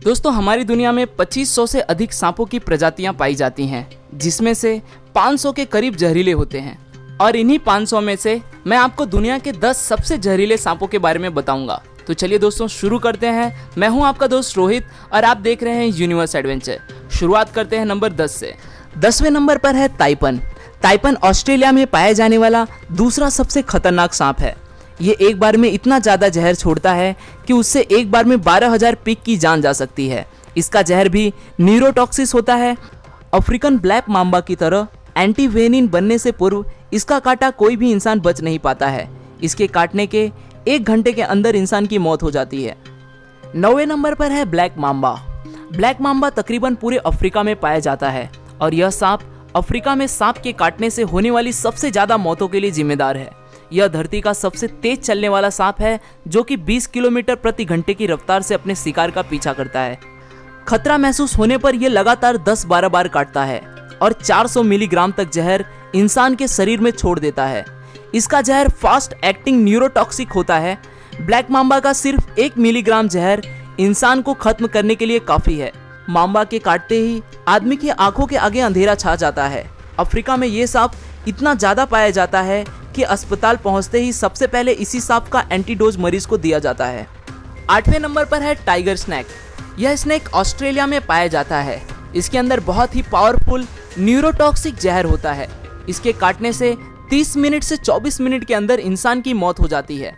दोस्तों हमारी दुनिया में 2500 से अधिक सांपों की प्रजातियां पाई जाती हैं, जिसमें से 500 के करीब जहरीले होते हैं। और इन्हीं 500 में से मैं आपको दुनिया के 10 सबसे जहरीले सांपों के बारे में बताऊंगा। तो चलिए दोस्तों शुरू करते हैं। मैं हूं आपका दोस्त रोहित और आप देख रहे हैं यूनिवर्स एडवेंचर। शुरुआत करते हैं नंबर 10 से। 10वें नंबर पर है ताइपन। ताइपन ऑस्ट्रेलिया में पाया जाने वाला दूसरा सबसे खतरनाक सांप है। ये एक बार में इतना ज़्यादा जहर छोड़ता है कि उससे एक बार में 12,000 पिग की जान जा सकती है। इसका जहर भी न्यूरोटॉक्सिस होता है। अफ्रीकन ब्लैक माम्बा की तरह एंटीवेनिन बनने से पूर्व इसका काटा कोई भी इंसान बच नहीं पाता है। इसके काटने के 1 घंटे के अंदर इंसान की मौत हो जाती है। 9वें नंबर पर है ब्लैक माम्बा। ब्लैक माम्बा तकरीबन पूरे अफ्रीका में पाया जाता है और यह सांप अफ्रीका में सांप के काटने से होने वाली सबसे ज़्यादा मौतों के लिए जिम्मेदार है। यह धरती का सबसे तेज चलने वाला सांप है, जो कि 20 किलोमीटर प्रति घंटे की रफ्तार से अपने शिकार का पीछा करता है। खतरा महसूस होने पर यह लगातार 10-12 बार काटता है और 400 मिलीग्राम तक जहर इंसान के शरीर में छोड़ देता है। इसका जहर फास्ट एक्टिंग न्यूरोटॉक्सिक होता है। ब्लैक माम्बा का सिर्फ 1 मिलीग्राम जहर इंसान को खत्म करने के लिए काफ़ी है। माम्बा के काटते ही आदमी की आंखों के आगे अंधेरा छा जाता है। अफ्रीका में ये सांप इतना ज़्यादा पाया जाता है कि अस्पताल पहुंचते ही सबसे पहले इसी सांप का एंटीडोज मरीज को दिया जाता है। 8वें नंबर पर है टाइगर स्नैक। यह स्नैक ऑस्ट्रेलिया में पाया जाता है। इसके अंदर बहुत ही पावरफुल न्यूरोटॉक्सिक जहर होता है। इसके काटने से 30 मिनट से 24 मिनट के अंदर इंसान की मौत हो जाती है।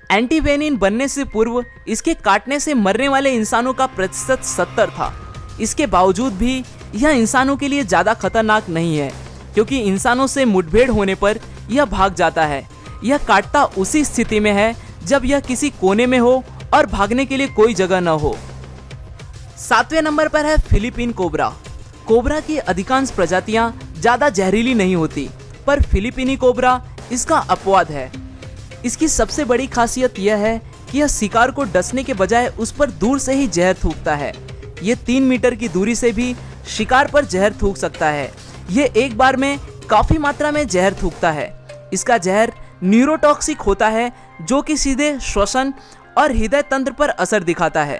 एंटीवेनिन बनने से पूर्व इसके काटने से मरने वाले इंसानों का प्रतिशत 70 था। इसके बावजूद भी यह इंसानों के लिए ज़्यादा खतरनाक नहीं है, क्योंकि इंसानों से मुठभेड़ होने पर यह भाग जाता है। यह काटता उसी स्थिति में है जब यह किसी कोने में हो और भागने के लिए कोई जगह न हो। 7वें नंबर पर है फिलीपीन कोबरा। कोबरा की अधिकांश प्रजातियां ज़्यादा जहरीली नहीं होती, पर फिलीपीनी कोबरा इसका अपवाद है। इसकी सबसे बड़ी खासियत यह है कि यह शिकार को डसने के बजाय उस पर दूर से ही जहर थूकता है। ये 3 मीटर की दूरी से भी शिकार पर जहर थूक सकता है। ये एक बार में काफ़ी मात्रा में जहर थूकता है। इसका जहर न्यूरोटॉक्सिक होता है, जो कि सीधे श्वसन और हृदय तंत्र पर असर दिखाता है।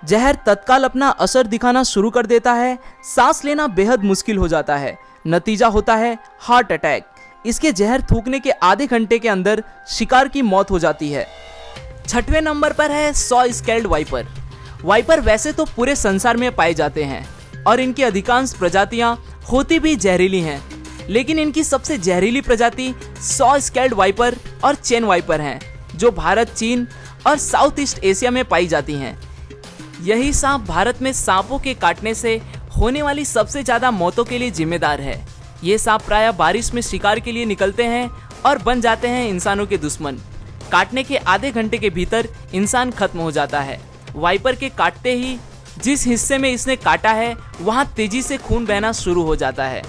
जहर तत्काल अपना असर दिखाना शुरू कर देता है। सांस लेना बेहद मुश्किल हो जाता है। नतीजा होता है हार्ट अटैक। इसके जहर थूकने के आधे घंटे के अंदर शिकार की मौत हो जाती है। 6वें नंबर पर है सॉ स्केल्ड वाइपर। वाइपर वैसे तो पूरे संसार में पाए जाते हैं और इनकी अधिकांश प्रजातियां होती भी जहरीली हैं, लेकिन इनकी सबसे जहरीली प्रजाति सॉ स्केल्ड वाइपर और चेन वाइपर हैं, जो भारत, चीन और साउथ ईस्ट एशिया में पाई जाती हैं। यही सांप भारत में सांपों के काटने से होने वाली सबसे ज़्यादा मौतों के लिए जिम्मेदार है। ये सांप प्रायः बारिश में शिकार के लिए निकलते हैं और बन जाते हैं इंसानों के दुश्मन। काटने के आधे घंटे के भीतर इंसान खत्म हो जाता है। वाइपर के काटते ही जिस हिस्से में इसने काटा है वहाँ तेजी से खून बहना शुरू हो जाता है।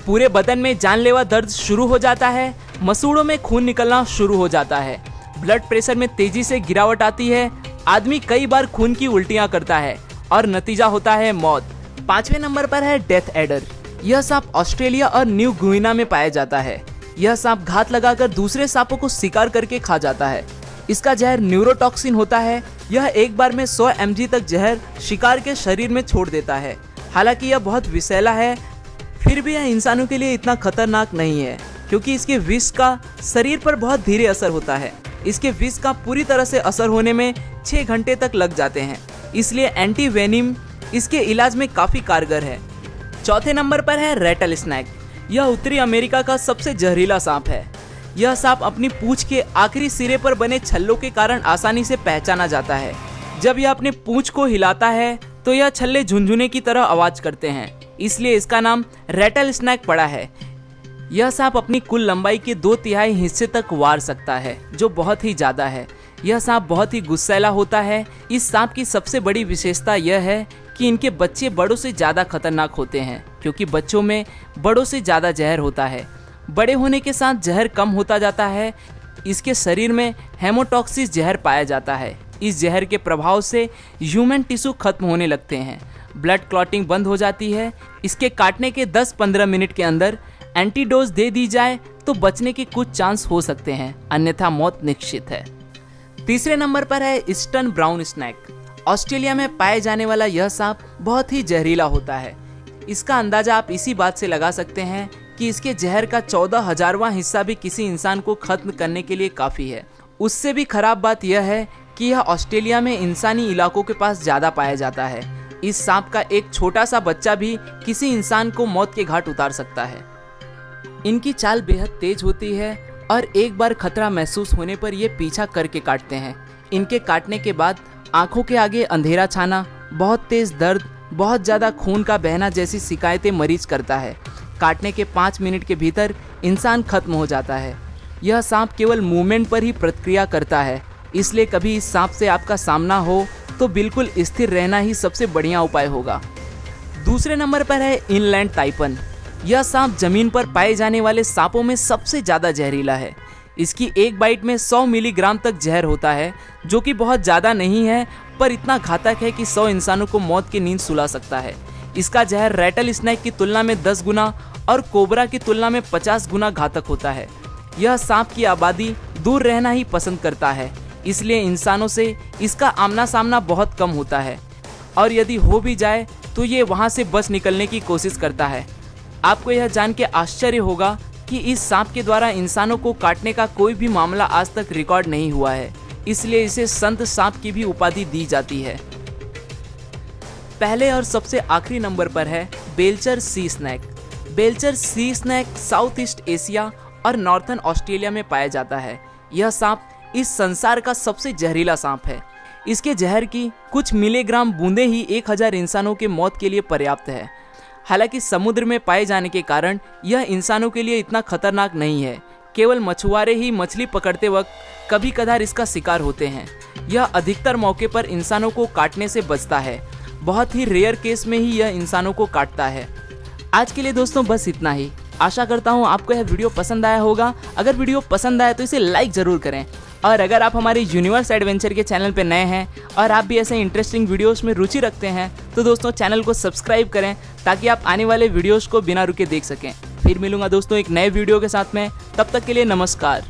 पूरे बदन में जानलेवा दर्द शुरू हो जाता है। मसूड़ों में खून निकलना शुरू हो जाता है। ब्लड प्रेशर में तेजी से गिरावट आती है। आदमी कई बार खून की उल्टियाँ करता है और नतीजा होता है मौत। 5वें नंबर पर है डेथ एडर। यह सांप ऑस्ट्रेलिया और न्यू गुइना में पाया जाता है। यह सांप घात लगाकर दूसरे सांपों को शिकार करके खा जाता है। इसका जहर न्यूरोटॉक्सिन होता है। यह एक बार में 100 mg तक जहर शिकार के शरीर में छोड़ देता है। हालांकि यह बहुत विषैला है, फिर भी यह इंसानों के लिए इतना खतरनाक नहीं है, क्योंकि इसके विष का शरीर पर बहुत धीरे असर होता है। इसके विष का पूरी तरह से असर होने में 6 घंटे तक लग जाते हैं, इसलिए एंटीवेनिम इसके इलाज में काफ़ी कारगर है। 4थे नंबर पर है रेटल स्नैक। यह उत्तरी अमेरिका का सबसे जहरीला सांप है। यह सांप अपनी पूंछ के आखिरी सिरे पर बने छल्लों के कारण आसानी से पहचाना जाता है। जब यह अपने पूंछ को हिलाता है तो यह छल्ले झुनझुने की तरह आवाज करते हैं, इसलिए इसका नाम रेटल स्नैक पड़ा है। यह सांप अपनी कुल लंबाई के 2/3 हिस्से तक वार सकता है, जो बहुत ही ज़्यादा है। यह सांप बहुत ही गुस्सैला होता है। इस सांप की सबसे बड़ी विशेषता यह है कि इनके बच्चे बड़ों से ज़्यादा खतरनाक होते हैं, क्योंकि बच्चों में बड़ों से ज़्यादा जहर होता है। बड़े होने के साथ जहर कम होता जाता है। इसके शरीर में हेमोटॉक्सिस जहर पाया जाता है। इस जहर के प्रभाव से ह्यूमन टिश्यू खत्म होने लगते हैं। ब्लड क्लॉटिंग बंद हो जाती है। इसके काटने के 10-15 मिनट के अंदर एंटीडोज दे दी जाए तो बचने के कुछ चांस हो सकते हैं, अन्यथा मौत निश्चित है। तीसरे नंबर पर है ईस्टर्न ब्राउन स्नैक। ऑस्ट्रेलिया में पाए जाने वाला यह सांप बहुत ही जहरीला होता है। इसका अंदाजा आप इसी बात से लगा सकते हैं कि इसके जहर का 14,000वां हिस्सा भी किसी इंसान को खत्म करने के लिए काफ़ी है। उससे भी खराब बात यह है कि यह ऑस्ट्रेलिया में इंसानी इलाकों के पास ज़्यादा पाया जाता है। इस सांप का एक छोटा सा बच्चा भी किसी इंसान को मौत के घाट उतार सकता है। इनकी चाल बेहद तेज होती है और एक बार खतरा महसूस होने पर ये पीछा करके काटते हैं। इनके काटने के बाद आंखों के आगे अंधेरा छाना, बहुत तेज दर्द, बहुत ज़्यादा खून का बहना जैसी शिकायतें मरीज करता है। काटने के 5 मिनट के भीतर इंसान खत्म हो जाता है। यह सांप केवल मूवमेंट पर ही प्रतिक्रिया करता है, इसलिए कभी इस सांप से आपका सामना हो तो बिल्कुल स्थिर रहना ही सबसे बढ़िया उपाय होगा। दूसरे नंबर पर है इनलैंड ताइपन। यह सांप जमीन पर पाए जाने वाले सांपों में सबसे ज़्यादा जहरीला है। इसकी एक बाइट में 100 मिलीग्राम तक जहर होता है, जो कि बहुत ज़्यादा नहीं है पर इतना घातक है कि 100 इंसानों को मौत की नींद सुला सकता है। इसका जहर रैटल स्नेक की तुलना में 10 गुना और कोबरा की तुलना में 50 गुना घातक होता है। यह सांप की आबादी दूर रहना ही पसंद करता है, इसलिए इंसानों से इसका आमना सामना बहुत कम होता है और यदि हो भी जाए तो ये वहाँ से बच निकलने की कोशिश करता है। आपको यह जान के आश्चर्य होगा कि इस सांप के द्वारा इंसानों को काटने का कोई भी मामला आज तक रिकॉर्ड नहीं हुआ है, इसलिए इसे संत सांप की भी उपाधि दी जाती है। पहले और सबसे आखिरी नंबर पर है Belcher sea snake. Belcher sea snake south east Asia और नॉर्थर्न ऑस्ट्रेलिया में पाया जाता है। यह सांप इस संसार का सबसे जहरीला सांप है। इसके जहर की कुछ मिलीग्राम बूंदें ही 1000 इंसानों के मौत के लिए पर्याप्त है। हालांकि समुद्र में पाए जाने के कारण यह इंसानों के लिए इतना खतरनाक नहीं है। केवल मछुआरे ही मछली पकड़ते वक्त कभी कभार इसका शिकार होते हैं। यह अधिकतर मौके पर इंसानों को काटने से बचता है। बहुत ही रेयर केस में ही यह इंसानों को काटता है। आज के लिए दोस्तों बस इतना ही। आशा करता हूँ आपको यह वीडियो पसंद आया होगा। अगर वीडियो पसंद आया तो इसे लाइक ज़रूर करें और अगर आप हमारे यूनिवर्स एडवेंचर के चैनल पर नए हैं और आप भी ऐसे इंटरेस्टिंग वीडियोस में रुचि रखते हैं तो दोस्तों चैनल को सब्सक्राइब करें ताकि आप आने वाले वीडियोस को बिना रुके देख सकें। फिर मिलूंगा दोस्तों एक नए वीडियो के साथ में, तब तक के लिए नमस्कार।